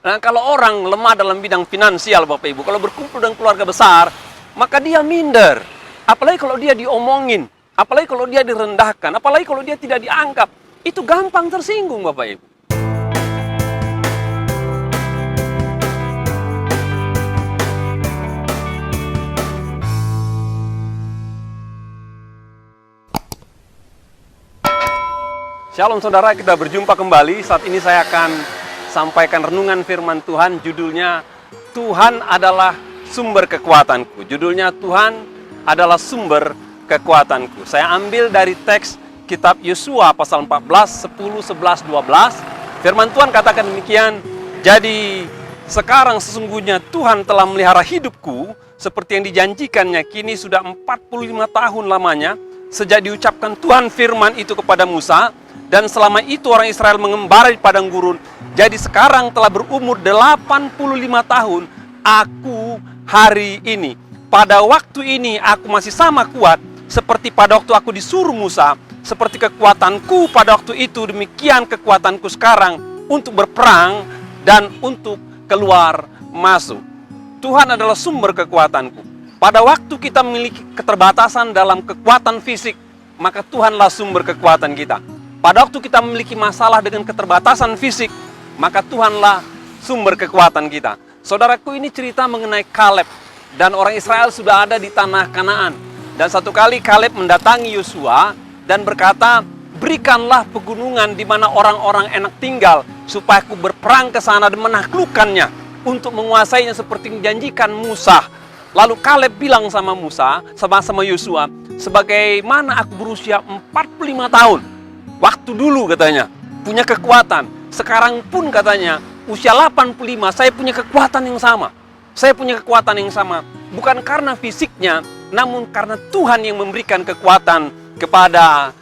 Nah, kalau orang lemah dalam bidang finansial, Bapak Ibu, kalau berkumpul dengan keluarga besar, maka dia minder. Apalagi kalau dia diomongin, apalagi kalau dia direndahkan, apalagi kalau dia tidak dianggap, itu gampang tersinggung, Bapak Ibu. Shalom saudara, kita berjumpa kembali. Saat ini saya akan sampaikan renungan firman Tuhan, judulnya Tuhan adalah sumber kekuatanku. Judulnya Tuhan adalah sumber kekuatanku. Saya ambil dari teks kitab Yosua pasal 14, 10, 11, 12. Firman Tuhan katakan demikian, jadi sekarang sesungguhnya Tuhan telah melihara hidupku seperti yang dijanjikannya, kini sudah 45 tahun lamanya sejak diucapkan Tuhan firman itu kepada Musa. Dan selama itu orang Israel mengembara di padang gurun. Jadi sekarang telah berumur 85 tahun aku hari ini. Pada waktu ini aku masih sama kuat seperti pada waktu aku disuruh Musa. Seperti kekuatanku pada waktu itu, demikian kekuatanku sekarang untuk berperang dan untuk keluar masuk. Tuhan adalah sumber kekuatanku. Pada waktu kita memiliki keterbatasan dalam kekuatan fisik, maka Tuhanlah sumber kekuatan kita. Pada waktu kita memiliki masalah dengan keterbatasan fisik, maka Tuhanlah sumber kekuatan kita. Saudaraku, ini cerita mengenai Kaleb. Dan orang Israel sudah ada di tanah Kanaan. Dan satu kali Kaleb mendatangi Yosua dan berkata, berikanlah pegunungan di mana orang-orang enak tinggal, supaya aku berperang ke sana dan menaklukkannya untuk menguasainya seperti yang dijanjikan Musa. Lalu Kaleb bilang sama Musa, sama Yosua, sebagaimana aku berusia 45 tahun. Waktu dulu katanya, punya kekuatan. Sekarang pun katanya, usia 85, saya punya kekuatan yang sama. Saya punya kekuatan yang sama. Bukan karena fisiknya, namun karena Tuhan yang memberikan kekuatan kepada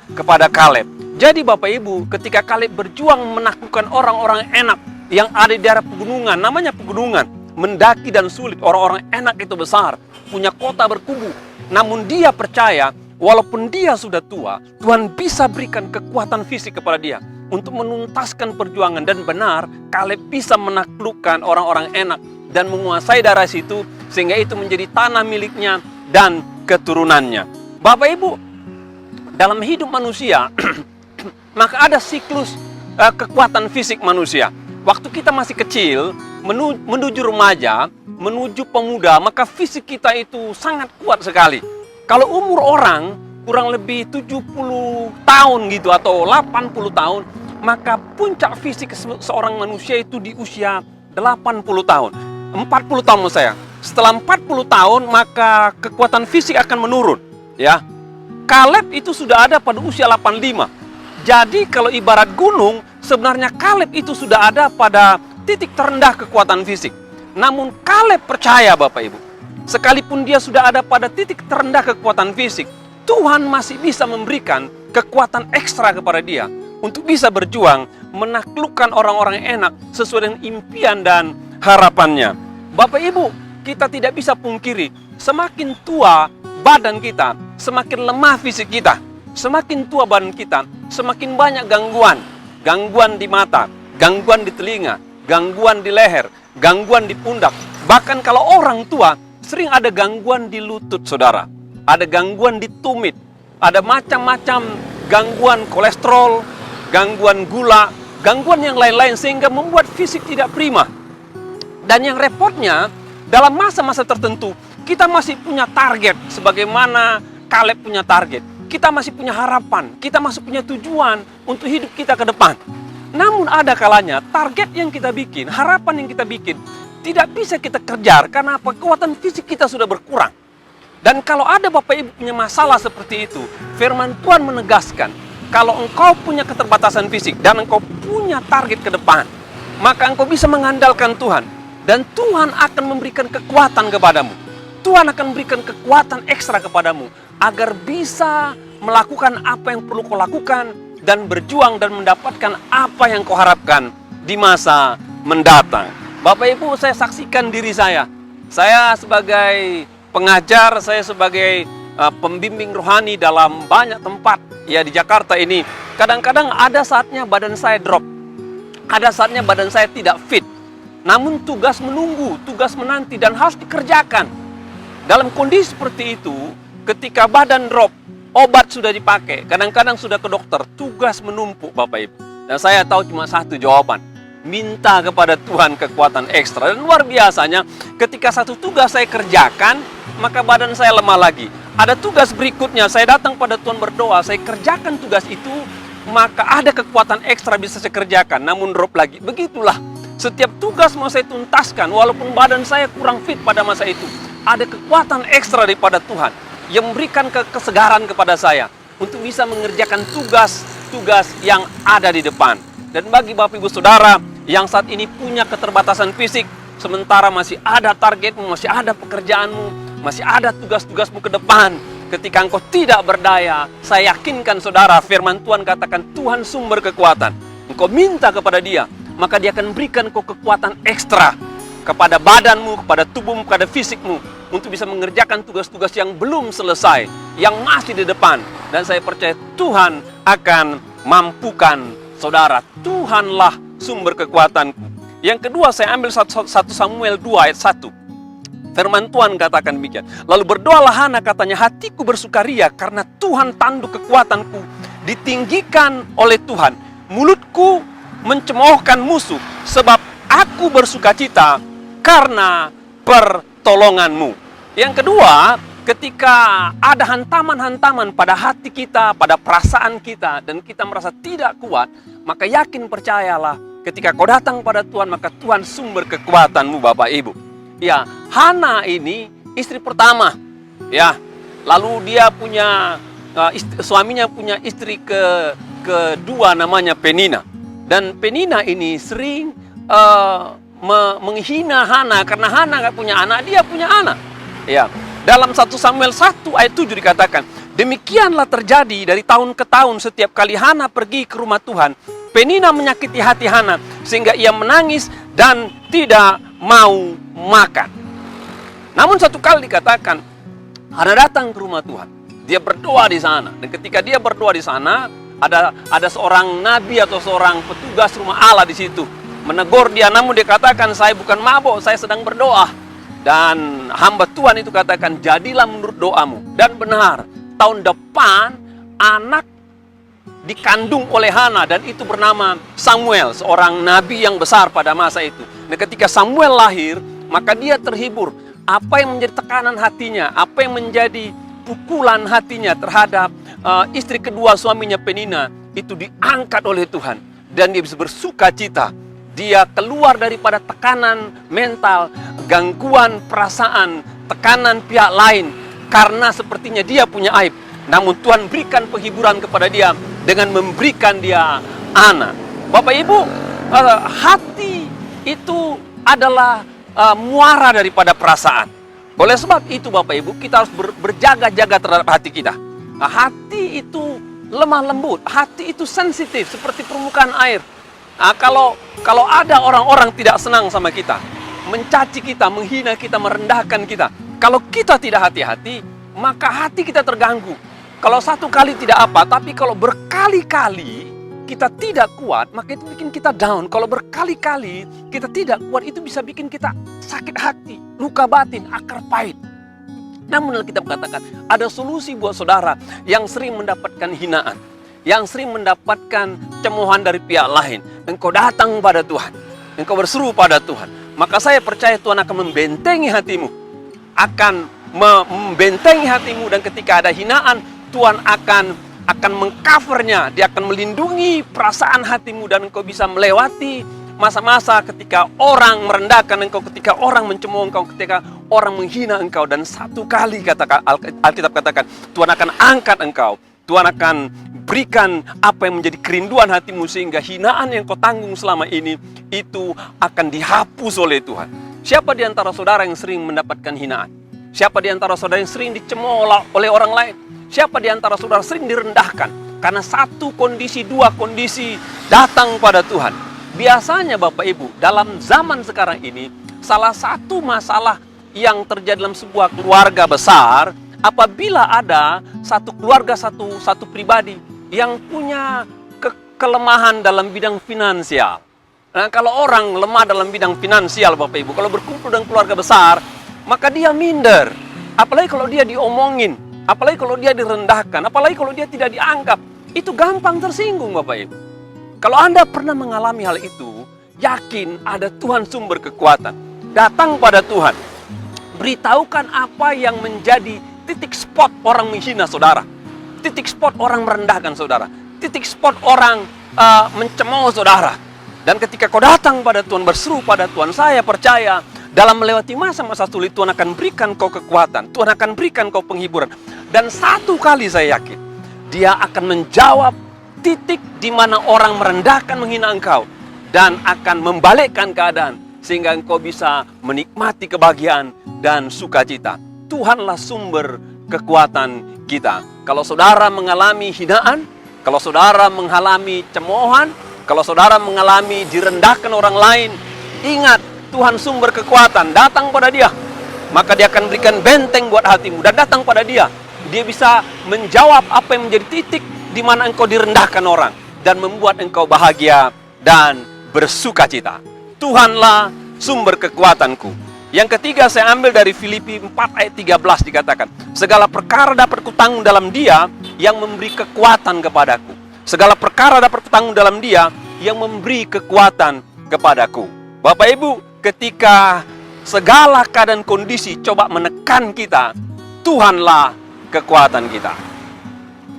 Kaleb. Jadi Bapak Ibu, ketika Kaleb berjuang menaklukkan orang-orang enak yang ada di daerah pegunungan, namanya pegunungan, mendaki dan sulit, orang-orang enak itu besar, punya kota berkubu. Namun dia percaya, walaupun dia sudah tua, Tuhan bisa berikan kekuatan fisik kepada dia untuk menuntaskan perjuangan. Dan benar, Kaleb bisa menaklukkan orang-orang enak dan menguasai daerah situ, sehingga itu menjadi tanah miliknya dan keturunannya. Bapak Ibu, dalam hidup manusia, maka ada siklus kekuatan fisik manusia. Waktu kita masih kecil, menuju remaja, menuju pemuda, maka fisik kita itu sangat kuat sekali. Kalau umur orang kurang lebih 70 tahun gitu atau 80 tahun, maka puncak fisik seorang manusia itu di usia 80 tahun. 40 tahun menurut saya. Setelah 40 tahun maka kekuatan fisik akan menurun, ya. Kaleb itu sudah ada pada usia 85. Jadi kalau ibarat gunung, sebenarnya Kaleb itu sudah ada pada titik terendah kekuatan fisik. Namun Kaleb percaya, Bapak Ibu, sekalipun dia sudah ada pada titik terendah kekuatan fisik, Tuhan masih bisa memberikan kekuatan ekstra kepada dia untuk bisa berjuang menaklukkan orang-orang enak sesuai dengan impian dan harapannya. Bapak Ibu, kita tidak bisa pungkiri, semakin tua badan kita, semakin lemah fisik kita. Semakin tua badan kita, semakin banyak gangguan. Gangguan di mata, gangguan di telinga, gangguan di leher, gangguan di pundak. Bahkan kalau orang tua, sering ada gangguan di lutut, saudara. Ada gangguan di tumit. Ada macam-macam gangguan kolesterol, gangguan gula, gangguan yang lain-lain, sehingga membuat fisik tidak prima. Dan yang repotnya, dalam masa-masa tertentu, kita masih punya target, sebagaimana Kaleb punya target. Kita masih punya harapan, kita masih punya tujuan untuk hidup kita ke depan. Namun ada kalanya, target yang kita bikin, harapan yang kita bikin, tidak bisa kita kejar karena kekuatan fisik kita sudah berkurang. Dan kalau ada Bapak Ibu punya masalah seperti itu, firman Tuhan menegaskan, kalau engkau punya keterbatasan fisik dan engkau punya target ke depan, maka engkau bisa mengandalkan Tuhan. Dan Tuhan akan memberikan kekuatan kepadamu. Tuhan akan memberikan kekuatan ekstra kepadamu agar bisa melakukan apa yang perlu kau lakukan dan berjuang dan mendapatkan apa yang kau harapkan di masa mendatang. Bapak Ibu, saya saksikan diri saya. Saya sebagai pengajar, saya sebagai pembimbing rohani dalam banyak tempat ya di Jakarta ini. Kadang-kadang ada saatnya badan saya drop. Ada saatnya badan saya tidak fit. namun tugas menunggu, tugas menanti, dan harus dikerjakan. Dalam kondisi seperti itu, ketika badan drop, obat sudah dipakai, kadang-kadang sudah ke dokter, tugas menumpuk Bapak Ibu. Dan saya tahu cuma satu jawaban, minta kepada Tuhan kekuatan ekstra. Dan luar biasanya, ketika satu tugas saya kerjakan, maka badan saya lemah lagi. Ada tugas berikutnya, saya datang pada Tuhan berdoa, saya kerjakan tugas itu, maka ada kekuatan ekstra bisa saya kerjakan, namun drop lagi. Begitulah, setiap tugas mau saya tuntaskan, walaupun badan saya kurang fit pada masa itu, ada kekuatan ekstra daripada Tuhan yang memberikan kesegaran kepada saya untuk bisa mengerjakan tugas-tugas yang ada di depan. Dan bagi Bapak Ibu Saudara yang saat ini punya keterbatasan fisik, sementara masih ada targetmu, masih ada pekerjaanmu, masih ada tugas-tugasmu ke depan, ketika engkau tidak berdaya, saya yakinkan saudara, firman Tuhan katakan Tuhan sumber kekuatan. Engkau minta kepada Dia, maka Dia akan berikan engkau kekuatan ekstra kepada badanmu, kepada tubuhmu, kepada fisikmu, untuk bisa mengerjakan tugas-tugas yang belum selesai, yang masih di depan. Dan saya percaya Tuhan akan mampukan saudara. Tuhanlah sumber kekuatanku. Yang kedua, saya ambil 1 Samuel 2 ayat 1. Firman Tuhan katakan demikian. Lalu berdoalah Hana, katanya, hatiku bersukaria karena Tuhan tanduk kekuatanku. Ditinggikan oleh Tuhan. Mulutku mencemoohkan musuh, sebab aku bersukacita karena pertolonganmu. Yang kedua, ketika ada hantaman-hantaman pada hati kita, pada perasaan kita, dan kita merasa tidak kuat, maka yakin percayalah, ketika kau datang pada Tuhan, maka Tuhan sumber kekuatanmu Bapak Ibu. Ya, Hana ini istri pertama. Ya, lalu dia punya suaminya punya istri kedua namanya Penina. Dan Penina ini sering menghina Hana karena Hana nggak punya anak, dia punya anak. Ya, dalam 1 Samuel 1 ayat 7 dikatakan, demikianlah terjadi dari tahun ke tahun setiap kali Hana pergi ke rumah Tuhan, Penina menyakiti hati Hana sehingga ia menangis dan tidak mau makan. Namun satu kali dikatakan, Hana datang ke rumah Tuhan. Dia berdoa di sana. Dan ketika dia berdoa di sana, ada seorang nabi atau seorang petugas rumah Allah di situ menegur dia. Namun dia katakan, saya bukan mabuk, saya sedang berdoa. Dan hamba Tuhan itu katakan, jadilah menurut doamu. Dan benar, tahun depan anak dikandung oleh Hana, dan itu bernama Samuel, seorang nabi yang besar pada masa itu. Dan ketika Samuel lahir, maka dia terhibur. Apa yang menjadi tekanan hatinya, apa yang menjadi pukulan hatinya terhadap istri kedua suaminya Penina, itu diangkat oleh Tuhan. Dan dia bisa bersuka cita. Dia keluar daripada tekanan mental, gangguan perasaan, tekanan pihak lain, karena sepertinya dia punya aib. Namun Tuhan berikan penghiburan kepada dia dengan memberikan dia anak. Bapak Ibu, hati itu adalah muara daripada perasaan. Oleh sebab itu Bapak Ibu, kita harus berjaga-jaga terhadap hati kita. Hati itu lemah lembut, hati itu sensitif seperti permukaan air. Kalau ada orang-orang tidak senang sama kita, mencaci kita, menghina kita, merendahkan kita, kalau kita tidak hati-hati, maka hati kita terganggu. Kalau satu kali tidak apa, tapi kalau berkali-kali kita tidak kuat, maka itu bikin kita down. Kalau berkali-kali kita tidak kuat, itu bisa bikin kita sakit hati, luka batin, akar pahit. Namun Alkitab katakan, ada solusi buat saudara yang sering mendapatkan hinaan, yang sering mendapatkan cemoohan dari pihak lain. Engkau datang pada Tuhan, engkau berseru pada Tuhan, maka saya percaya Tuhan akan membentengi hatimu, akan membentengi hatimu, dan ketika ada hinaan, Tuhan akan mengcovernya. Dia akan melindungi perasaan hatimu, dan engkau bisa melewati masa-masa ketika orang merendahkan engkau, ketika orang mencemooh engkau, ketika orang menghina engkau. Dan satu kali Alkitab katakan, Tuhan akan angkat engkau. Tuhan akan berikan apa yang menjadi kerinduan hatimu, sehingga hinaan yang kau tanggung selama ini itu akan dihapus oleh Tuhan. Siapa di antara saudara yang sering mendapatkan hinaan? Siapa di antara saudara yang sering dicemooh oleh orang lain? Siapa di antara saudara sering direndahkan? Karena satu kondisi, dua kondisi datang pada Tuhan. Biasanya Bapak Ibu, dalam zaman sekarang ini, salah satu masalah yang terjadi dalam sebuah keluarga besar, apabila ada satu keluarga, satu pribadi yang punya kelemahan dalam bidang finansial. Nah, kalau orang lemah dalam bidang finansial, Bapak Ibu, kalau berkumpul dengan keluarga besar, maka dia minder. Apalagi kalau dia diomongin, apalagi kalau dia direndahkan, apalagi kalau dia tidak dianggap, itu gampang tersinggung, Bapak Ibu. Kalau Anda pernah mengalami hal itu, yakin ada Tuhan sumber kekuatan. Datang pada Tuhan. Beritahukan apa yang menjadi titik spot orang menghina saudara. Titik spot orang merendahkan saudara. Titik spot orang mencemooh saudara. Dan ketika kau datang pada Tuhan, berseru pada Tuhan, saya percaya dalam melewati masa-masa sulit, Tuhan akan berikan kau kekuatan. Tuhan akan berikan kau penghiburan. Dan satu kali saya yakin, Dia akan menjawab titik di mana orang merendahkan, menghina engkau, dan akan membalikkan keadaan sehingga engkau bisa menikmati kebahagiaan dan sukacita. Tuhanlah sumber kekuatan kita. Kalau saudara mengalami hinaan, kalau saudara mengalami cemoohan, kalau saudara mengalami direndahkan orang lain, ingat Tuhan sumber kekuatan. Datang pada Dia, maka Dia akan berikan benteng buat hatimu. Dan datang pada Dia, Dia bisa menjawab apa yang menjadi titik di mana engkau direndahkan orang dan membuat engkau bahagia dan bersukacita. Tuhanlah sumber kekuatanku. Yang ketiga saya ambil dari Filipi 4 ayat 13 dikatakan, segala perkara dapat kutanggung dalam Dia yang memberi kekuatan kepadaku. Segala perkara dapat kutanggung dalam Dia yang memberi kekuatan kepadaku. Bapak Ibu, ketika segala keadaan kondisi coba menekan kita, Tuhanlah kekuatan kita.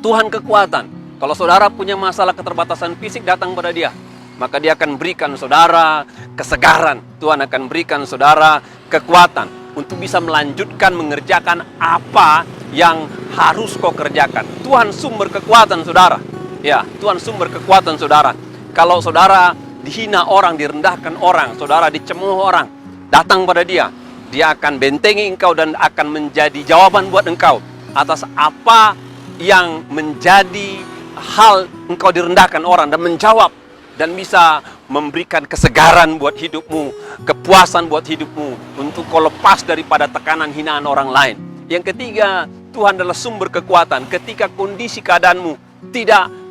Tuhan kekuatan. Kalau saudara punya masalah keterbatasan fisik, datang pada Dia, maka Dia akan berikan saudara kesegaran. Tuhan akan berikan saudara kekuatan untuk bisa melanjutkan mengerjakan apa yang harus kau kerjakan. Tuhan sumber kekuatan saudara. Ya, Tuhan sumber kekuatan saudara. Kalau saudara dihina orang, direndahkan orang, saudara dicemooh orang, datang pada Dia. Dia akan bentengi engkau dan akan menjadi jawaban buat engkau atas apa yang menjadi hal engkau direndahkan orang, dan menjawab dan bisa memberikan kesegaran buat hidupmu, kepuasan buat hidupmu untuk kau lepas daripada tekanan hinaan orang lain. Yang ketiga, Tuhan adalah sumber kekuatan ketika kondisi keadaanmu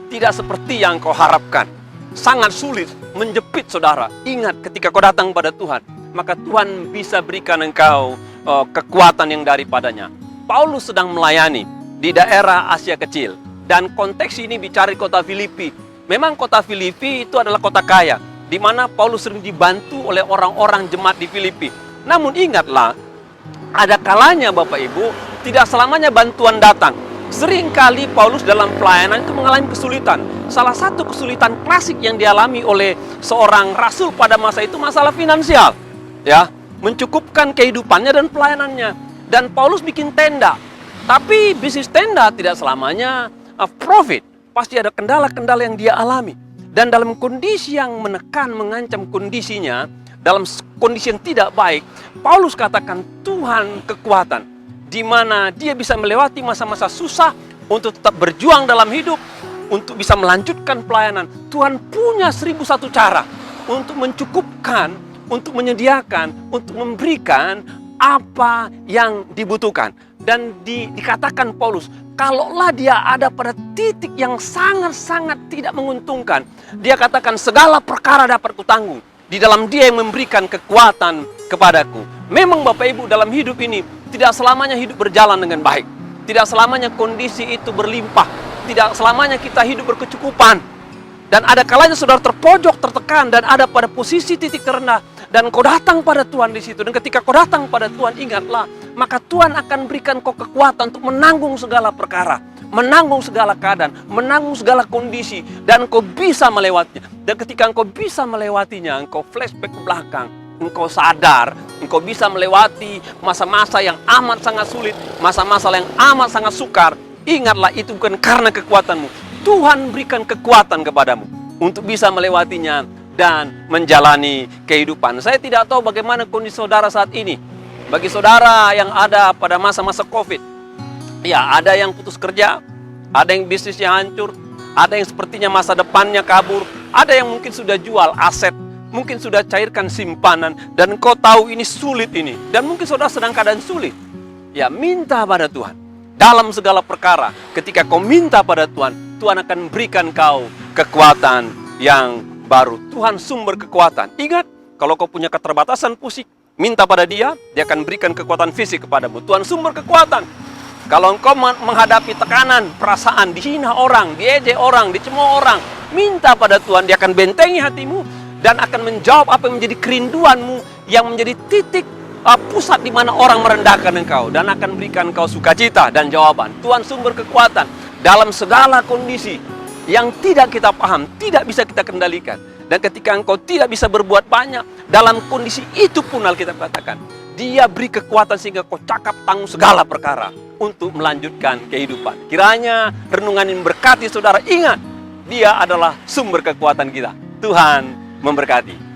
tidak seperti yang kau harapkan. Sangat sulit, menjepit saudara. Ingat, ketika kau datang pada Tuhan, maka Tuhan bisa berikan engkau kekuatan yang daripadanya. Paulus sedang melayani di daerah Asia Kecil, dan konteks ini bicara kota Filipi. Memang kota Filipi itu adalah kota kaya, di mana Paulus sering dibantu oleh orang-orang jemaat di Filipi. Namun ingatlah, ada kalanya Bapak Ibu, tidak selamanya bantuan datang. Seringkali Paulus dalam pelayanan itu mengalami kesulitan. Salah satu kesulitan klasik yang dialami oleh seorang rasul pada masa itu masalah finansial. Ya, mencukupkan kehidupannya dan pelayanannya. Dan Paulus bikin tenda. Tapi bisnis tenda tidak selamanya profit. Pasti ada kendala-kendala yang dia alami. Dan dalam kondisi yang menekan, mengancam kondisinya, dalam kondisi yang tidak baik, Paulus katakan Tuhan kekuatan, di mana dia bisa melewati masa-masa susah untuk tetap berjuang dalam hidup, untuk bisa melanjutkan pelayanan. Tuhan punya 1001 cara untuk mencukupkan, untuk menyediakan, untuk memberikan apa yang dibutuhkan. Dan dikatakan Paulus, kalaulah dia ada pada titik yang sangat-sangat tidak menguntungkan, dia katakan segala perkara dapat kutanggung di dalam Dia yang memberikan kekuatan kepadaku. Memang Bapak Ibu, dalam hidup ini tidak selamanya hidup berjalan dengan baik. Tidak selamanya kondisi itu berlimpah. Tidak selamanya kita hidup berkecukupan. Dan ada kalanya saudara terpojok, tertekan, dan ada pada posisi titik terendah. Dan kau datang pada Tuhan di situ. Dan ketika kau datang pada Tuhan, ingatlah, maka Tuhan akan berikan kau kekuatan untuk menanggung segala perkara, menanggung segala keadaan, menanggung segala kondisi, dan kau bisa melewatinya. Dan ketika engkau bisa melewatinya, engkau flashback ke belakang, engkau sadar, engkau bisa melewati masa-masa yang amat sangat sulit, masa-masa yang amat sangat sukar. Ingatlah, itu bukan karena kekuatanmu. Tuhan berikan kekuatan kepadamu untuk bisa melewatinya dan menjalani kehidupan. Saya tidak tahu bagaimana kondisi saudara saat ini. Bagi saudara yang ada pada masa-masa COVID, ya, ada yang putus kerja, ada yang bisnisnya hancur, ada yang sepertinya masa depannya kabur, ada yang mungkin sudah jual aset, mungkin sudah cairkan simpanan, dan kau tahu ini sulit ini, dan mungkin saudara sedang keadaan sulit. Ya, minta pada Tuhan. Dalam segala perkara, ketika kau minta pada Tuhan, Tuhan akan berikan kau kekuatan yang baru Tuhan sumber kekuatan. Ingat, kalau kau punya keterbatasan fisik, minta pada Dia, Dia akan berikan kekuatan fisik kepadamu. Tuhan sumber kekuatan. Kalau engkau menghadapi tekanan, perasaan, dihina orang, diejek orang, dicemooh orang, minta pada Tuhan, Dia akan bentengi hatimu dan akan menjawab apa yang menjadi kerinduanmu, yang menjadi titik pusat di mana orang merendahkan engkau, dan akan berikan engkau sukacita dan jawaban. Tuhan sumber kekuatan dalam segala kondisi yang tidak kita paham, tidak bisa kita kendalikan. Dan ketika engkau tidak bisa berbuat banyak, dalam kondisi itu pun Alkitab katakan, Dia beri kekuatan sehingga kau cakap tanggung segala perkara untuk melanjutkan kehidupan. Kiranya renungan ini berkati saudara. Ingat, Dia adalah sumber kekuatan kita. Tuhan memberkati.